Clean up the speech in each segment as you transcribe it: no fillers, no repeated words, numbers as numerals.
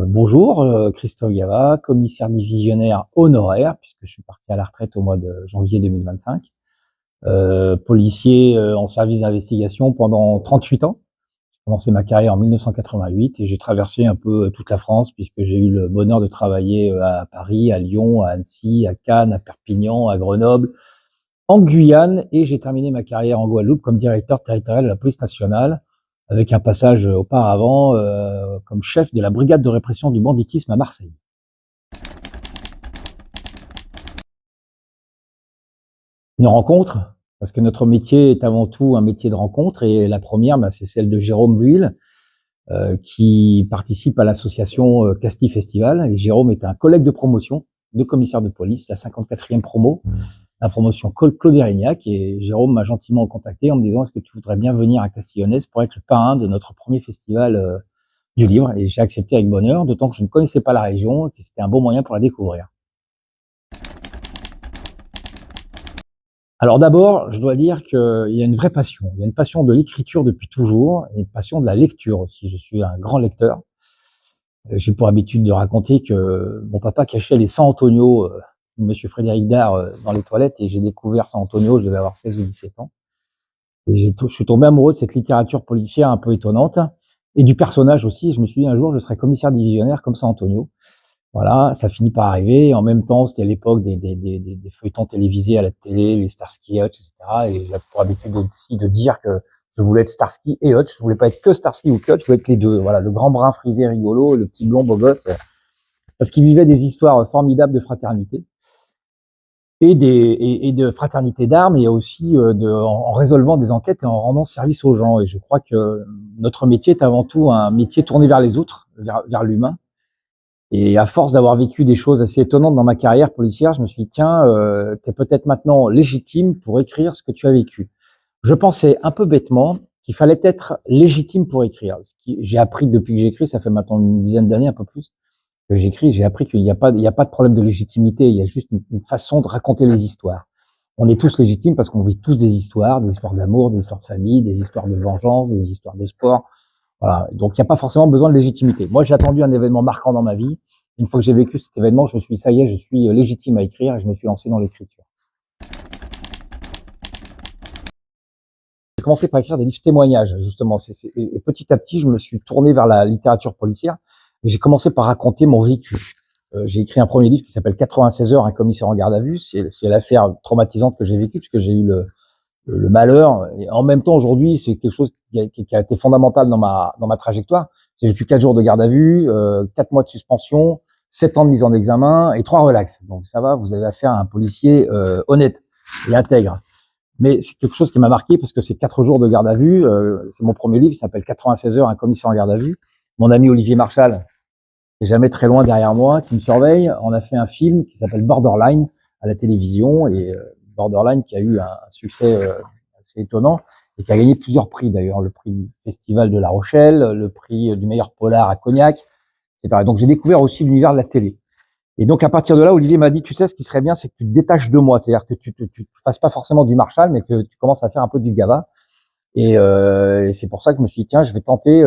Bonjour, Christophe Gava, commissaire divisionnaire honoraire, puisque je suis parti à la retraite au mois de janvier 2025. Policier en service d'investigation pendant 38 ans. J'ai commencé ma carrière en 1988 et j'ai traversé un peu toute la France, puisque j'ai eu le bonheur de travailler à Paris, à Lyon, à Annecy, à Cannes, à Perpignan, à Grenoble, en Guyane, et j'ai terminé ma carrière en Guadeloupe comme directeur territorial de la police nationale, avec un passage auparavant comme chef de la brigade de répression du banditisme à Marseille. Une rencontre, parce que notre métier est avant tout un métier de rencontre, et la première, c'est celle de Jérôme Buil, qui participe à l'association Casti Festival. Et Jérôme est un collègue de promotion de commissaire de police, la 54e promo, la promotion Claude Érignac, et Jérôme m'a gentiment contacté en me disant: est-ce que tu voudrais bien venir à Castillonnès pour être le parrain de notre premier festival du livre? Et j'ai accepté avec bonheur, d'autant que je ne connaissais pas la région et que c'était un bon moyen pour la découvrir. Alors d'abord, je dois dire qu'il y a une vraie passion. Il y a une passion de l'écriture depuis toujours, et une passion de la lecture aussi. Je suis un grand lecteur. J'ai pour habitude de raconter que mon papa cachait les San Antonio, Monsieur Frédéric Dard, dans les toilettes, et j'ai découvert San Antonio, je devais avoir 16 ou 17 ans. Et je suis tombé amoureux de cette littérature policière un peu étonnante, et du personnage aussi. Je me suis dit, un jour, je serai commissaire divisionnaire comme San Antonio. Voilà, ça finit par arriver. En même temps, c'était à l'époque des feuilletons télévisés à la télé, les Starsky et Hutch, etc. Et j'avais pour habitude aussi de dire que je voulais être Starsky et Hutch. Je voulais pas être que Starsky ou que Hutch, je voulais être les deux. Voilà, le grand brun frisé rigolo, le petit blond beau gosse, parce qu'il vivait des histoires formidables de fraternité et de fraternité d'armes, et aussi en résolvant des enquêtes et en rendant service aux gens. Et je crois que notre métier est avant tout un métier tourné vers les autres, vers l'humain. Et à force d'avoir vécu des choses assez étonnantes dans ma carrière policière, je me suis dit, tiens, t'es peut-être maintenant légitime pour écrire ce que tu as vécu. Je pensais un peu bêtement qu'il fallait être légitime pour écrire. Ce qui j'ai appris depuis que j'écris, ça fait maintenant une dizaine d'années, un peu plus, que j'écris. J'ai appris qu'il n'y a pas de problème de légitimité. Il y a juste une façon de raconter les histoires. On est tous légitimes parce qu'on vit tous des histoires d'amour, des histoires de famille, des histoires de vengeance, des histoires de sport. Voilà. Donc, il n'y a pas forcément besoin de légitimité. Moi, j'ai attendu un événement marquant dans ma vie. Une fois que j'ai vécu cet événement, je me suis dit, ça y est, je suis légitime à écrire, et je me suis lancé dans l'écriture. J'ai commencé par écrire des livres témoignages, justement. Et petit à petit, je me suis tourné vers la littérature policière, et j'ai commencé par raconter mon vécu. J'ai écrit un premier livre qui s'appelle 96 heures, un commissaire en garde à vue. C'est l'affaire traumatisante que j'ai vécue, puisque j'ai eu le malheur. Et en même temps, aujourd'hui, c'est quelque chose qui a été fondamental dans ma trajectoire. J'ai vécu 4 jours de garde à vue, 4 mois de suspension, 7 ans de mise en examen et 3 relax. Donc ça va, vous avez affaire à un policier honnête et intègre. Mais c'est quelque chose qui m'a marqué, parce que c'est 4 jours de garde à vue. C'est mon premier livre, il s'appelle 96 heures, un commissaire en garde à vue. Mon ami Olivier Marchal, qui est jamais très loin derrière moi, qui me surveille, on a fait un film qui s'appelle Borderline à la télévision, et Borderline qui a eu un succès assez étonnant, et qui a gagné plusieurs prix d'ailleurs, le prix du Festival de La Rochelle, le prix du meilleur polar à Cognac, etc. Donc j'ai découvert aussi l'univers de la télé. Et donc à partir de là, Olivier m'a dit, tu sais, ce qui serait bien, c'est que tu te détaches de moi, c'est-à-dire que tu fasses pas forcément du Marshall, mais que tu commences à faire un peu du Gava. Et c'est pour ça que je me suis dit, tiens, je vais tenter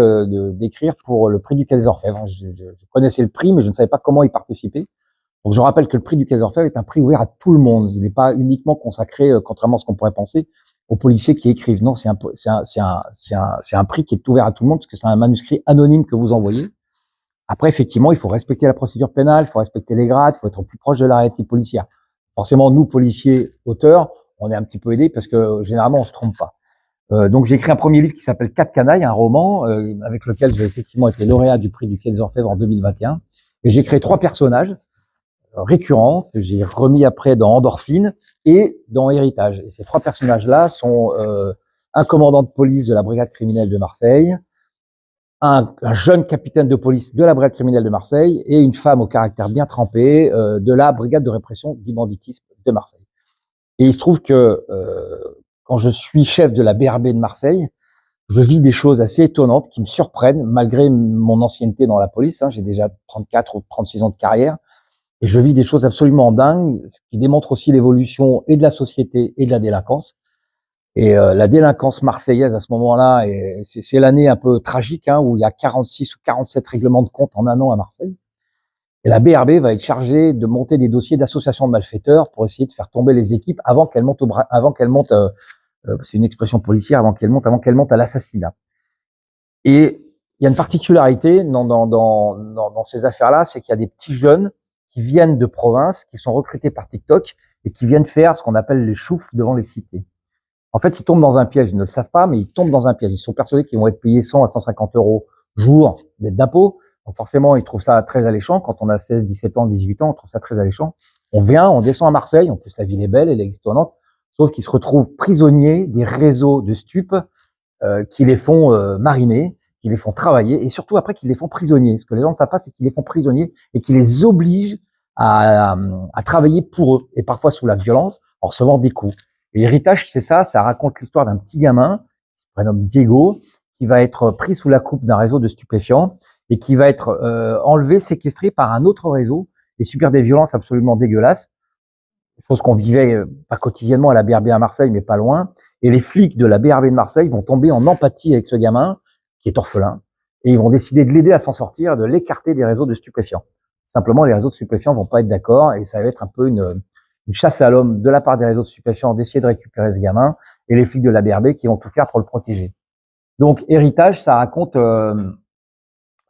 d'écrire pour le prix du Quai des Orfèvres. Je connaissais le prix, mais je ne savais pas comment y participer. Donc je rappelle que le prix du Quai des Orfèvres est un prix ouvert à tout le monde. Il n'est pas uniquement consacré, contrairement à ce qu'on pourrait penser, aux policiers qui écrivent. Non, c'est un prix qui est ouvert à tout le monde, parce que c'est un manuscrit anonyme que vous envoyez. Après, effectivement, il faut respecter la procédure pénale, il faut respecter les grades, il faut être plus proche de la réalité policière. Forcément, nous, policiers, auteurs, on est un petit peu aidés, parce que généralement, on se trompe pas. Donc j'ai écrit un premier livre qui s'appelle 4 canailles, un roman avec lequel j'ai effectivement été lauréat du prix du Quai des Orfèvres en 2021. Et j'ai créé 3 personnages récurrents que j'ai remis après dans Endorphine et dans Héritage. Et ces 3 personnages-là sont un commandant de police de la brigade criminelle de Marseille, un jeune capitaine de police de la brigade criminelle de Marseille, et une femme au caractère bien trempé de la brigade de répression du banditisme de Marseille. Et il se trouve que quand je suis chef de la BRB de Marseille, je vis des choses assez étonnantes qui me surprennent, malgré mon ancienneté dans la police. J'ai déjà 34 ou 36 ans de carrière, et je vis des choses absolument dingues, ce qui démontre aussi l'évolution et de la société et de la délinquance. Et la délinquance marseillaise à ce moment-là, c'est l'année un peu tragique, hein, où il y a 46 ou 47 règlements de compte en un an à Marseille. Et la BRB va être chargée de monter des dossiers d'associations de malfaiteurs pour essayer de faire tomber les équipes avant qu'elles montent c'est une expression policière, avant qu'elles montent à l'assassinat. Et il y a une particularité dans ces affaires-là, c'est qu'il y a des petits jeunes qui viennent de province, qui sont recrutés par TikTok et qui viennent faire ce qu'on appelle les choufs devant les cités. En fait, ils tombent dans un piège. Ils ne le savent pas, mais ils tombent dans un piège. Ils sont persuadés qu'ils vont être payés 100 à 150 euros jour d'aide d'impôt. Donc forcément, ils trouvent ça très alléchant. Quand on a 16, 17 ans, 18 ans, on trouve ça très alléchant. On vient, on descend à Marseille. En plus, la ville est belle, elle est étonnante. Sauf qu'ils se retrouvent prisonniers des réseaux de stupes qui les font mariner, qui les font travailler, et surtout après qui les font prisonniers. Ce que les gens ne savent pas, c'est qu'ils les font prisonniers et qu'ils les obligent à travailler pour eux, et parfois sous la violence, en recevant des coups. Et l'héritage, c'est ça raconte l'histoire d'un petit gamin, qui se prénomme Diego, qui va être pris sous la coupe d'un réseau de stupéfiants, et qui va être enlevé, séquestré par un autre réseau, et subir des violences absolument dégueulasses, chose qu'on vivait pas quotidiennement à la BRB à Marseille, mais pas loin. Et les flics de la BRB de Marseille vont tomber en empathie avec ce gamin, qui est orphelin, et ils vont décider de l'aider à s'en sortir, de l'écarter des réseaux de stupéfiants. Simplement, les réseaux de stupéfiants vont pas être d'accord, et ça va être un peu une chasse à l'homme de la part des réseaux de stupéfiants d'essayer de récupérer ce gamin, et les flics de la BRB qui vont tout faire pour le protéger. Donc, Héritage,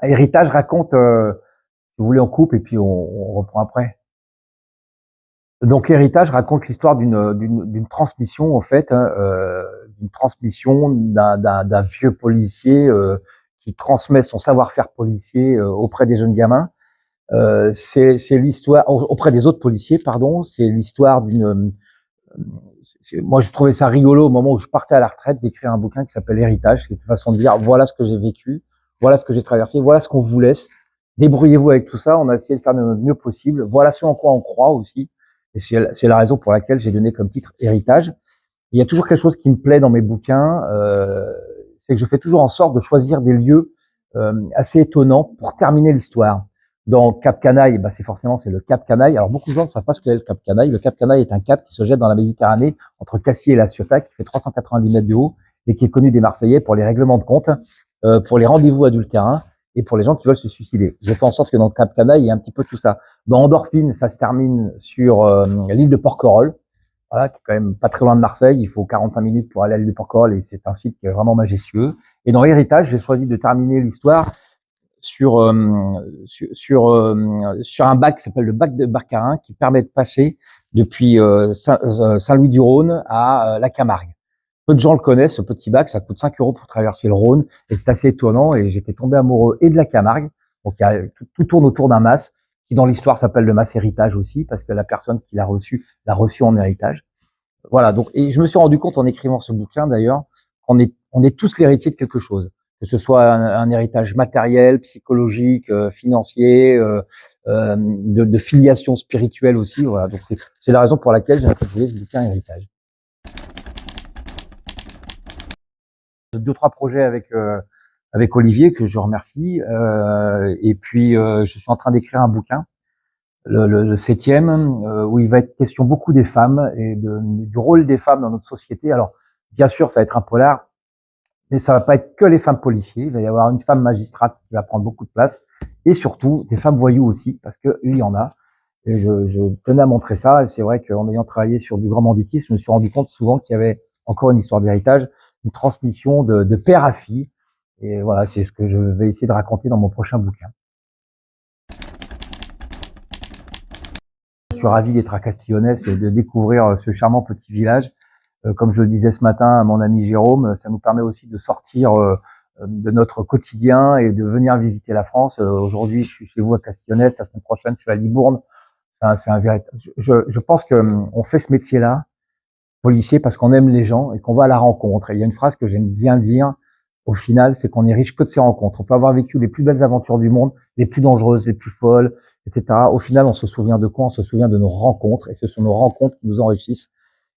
Héritage raconte, si vous voulez, on coupe et puis on reprend après. Donc l'héritage raconte l'histoire d'une transmission en fait, hein, d'une transmission d'un vieux policier qui transmet son savoir-faire policier auprès des jeunes gamins. C'est l'histoire auprès des autres policiers, pardon. C'est l'histoire moi je trouvais ça rigolo au moment où je partais à la retraite d'écrire un bouquin qui s'appelle Héritage. C'est une façon de dire voilà ce que j'ai vécu, voilà ce que j'ai traversé, voilà ce qu'on vous laisse. Débrouillez-vous avec tout ça. On a essayé de faire de notre mieux possible. Voilà ce en quoi on croit aussi. Et c'est la raison pour laquelle j'ai donné comme titre Héritage. Il y a toujours quelque chose qui me plaît dans mes bouquins, c'est que je fais toujours en sorte de choisir des lieux assez étonnants pour terminer l'histoire. Dans Cap Canaille, c'est le Cap Canaille. Alors beaucoup de gens ne savent pas ce qu'est le Cap Canaille. Le Cap Canaille est un cap qui se jette dans la Méditerranée entre Cassis et La Ciotat, qui fait 390 mètres de haut et qui est connu des Marseillais pour les règlements de compte, pour les rendez-vous adultérins et pour les gens qui veulent se suicider. Je fais en sorte que dans le Cap Canaille, il y ait un petit peu tout ça. Dans Endorphine, ça se termine sur l'île de Porquerolles, voilà, qui est quand même pas très loin de Marseille. Il faut 45 minutes pour aller à l'île de Porquerolles et c'est un site qui est vraiment majestueux. Et dans Héritage, j'ai choisi de terminer l'histoire sur un bac qui s'appelle le bac de Barcarin, qui permet de passer depuis Saint-Louis-du-Rhône à la Camargue. Peu de gens le connaissent, ce petit bac, ça coûte 5 € pour traverser le Rhône, et c'est assez étonnant, et j'étais tombé amoureux et de la Camargue, donc tout tourne autour d'un mas, qui dans l'histoire s'appelle le mas héritage aussi, parce que la personne qui l'a reçu en héritage. Voilà, donc, et je me suis rendu compte en écrivant ce bouquin d'ailleurs, qu'on est tous l'héritier de quelque chose, que ce soit un héritage matériel, psychologique, financier, de filiation spirituelle aussi, voilà, donc c'est la raison pour laquelle j'ai intitulé ce bouquin Héritage. 2-3 projets avec Olivier que je remercie, et puis je suis en train d'écrire un bouquin, le 7e, où il va être question beaucoup des femmes et du rôle des femmes dans notre société. Alors bien sûr, ça va être un polar, mais ça va pas être que les femmes policiers. Il va y avoir une femme magistrate qui va prendre beaucoup de place, et surtout des femmes voyous aussi, parce que il y en a. Et je tenais à montrer ça. Et c'est vrai qu'en ayant travaillé sur du grand banditisme, je me suis rendu compte souvent qu'il y avait encore une histoire d'héritage, une transmission de père à fille. Et voilà, c'est ce que je vais essayer de raconter dans mon prochain bouquin. Je suis ravi d'être à Castillonnès et de découvrir ce charmant petit village. Comme je le disais ce matin à mon ami Jérôme, ça nous permet aussi de sortir de notre quotidien et de venir visiter la France. Aujourd'hui, je suis chez vous à Castillonnès, la semaine prochaine, je suis à Libourne. Enfin, c'est un véritable. Je pense que on fait ce métier-là, policier, parce qu'on aime les gens et qu'on va à la rencontre. Et il y a une phrase que j'aime bien dire. Au final, c'est qu'on est riche que de ses rencontres. On peut avoir vécu les plus belles aventures du monde, les plus dangereuses, les plus folles, etc. Au final, on se souvient de quoi? On se souvient de nos rencontres, et ce sont nos rencontres qui nous enrichissent.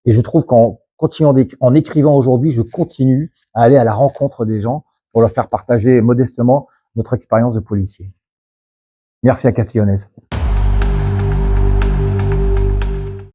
Et je trouve qu'en continuant en écrivant aujourd'hui, je continue à aller à la rencontre des gens pour leur faire partager modestement notre expérience de policier. Merci à Castillonnès.